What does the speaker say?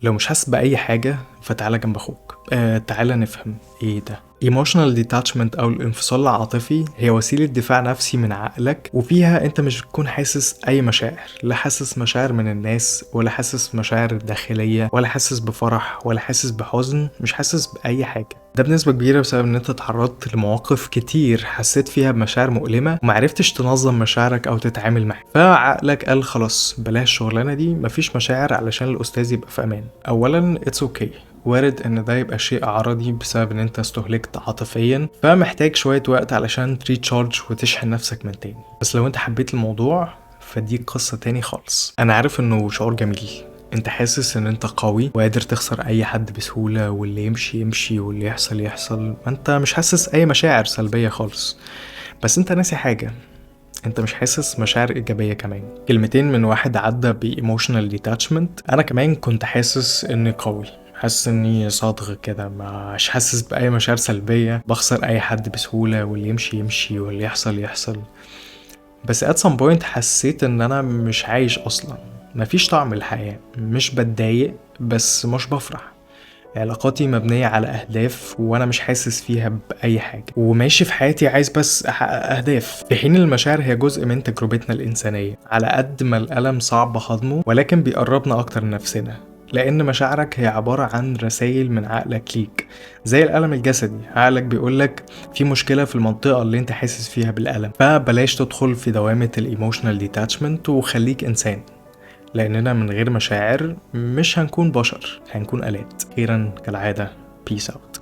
لو مش حاسس بأي حاجة فتعالى جنب أخوك. تعالى نفهم إيه ده. Emotional detachment أو الانفصال العاطفي هي وسيلة دفاع نفسي من عقلك، وفيها أنت مش بتكون حاسس أي مشاعر، لا حاسس مشاعر من الناس، ولا حاسس مشاعر داخلية، ولا حاسس بفرح، ولا حاسس بحزن، مش حاسس بأي حاجة. ده بنسبة كبيرة بسبب ان انت اتعرضت لمواقف كتير حسيت فيها بمشاعر مؤلمة ومعرفتش تنظم مشاعرك او تتعامل معاها، فعقلك قال خلاص بلاش الشغلانة دي، مفيش مشاعر علشان الاستاذ يبقى في امان. اولا اتس اوكي، وارد ان ده يبقى شيء عرضي بسبب ان انت استهلكت عاطفيا، فمحتاج شوية وقت علشان تريتشارج وتشحن نفسك من تاني. بس لو انت حبيت الموضوع فدي قصة تاني خالص. انا عارف انه شعور جميل، انت حاسس ان انت قوي وقادر تخسر اي حد بسهولة، واللي يمشي يمشي واللي يحصل يحصل، ما انت مش حاسس اي مشاعر سلبية خالص. بس انت ناسي حاجة، انت مش حاسس مشاعر ايجابية كمان. كلمتين من واحد عدى بايموشنال ديتاتشمنت. انا كمان كنت حاسس اني قوي، حاسس اني صادغ كده، مش حاسس باي مشاعر سلبية، بخسر اي حد بسهولة واللي يمشي يمشي واللي يحصل يحصل. بس at some point حسيت ان انا مش عايش اصلا، مفيش طعم الحياة، مش بتضايق بس مش بفرح. علاقاتي مبنية على أهداف وأنا مش حاسس فيها بأي حاجة، وماشي في حياتي عايز بس أحقق أهداف، في حين المشاعر هي جزء من تجربتنا الإنسانية. على قد ما الألم صعب هضمه ولكن بيقربنا أكتر لنفسنا، لأن مشاعرك هي عبارة عن رسائل من عقلك ليك. زي الألم الجسدي، عقلك بيقولك في مشكلة في المنطقة اللي انت حاسس فيها بالألم، فبلاش تدخل في دوامة الإيموشنال ديتاتشمنت وخليك إنسان. لأننا من غير مشاعر مش هنكون بشر، هنكون آلات. أخيرا كالعادة، peace out.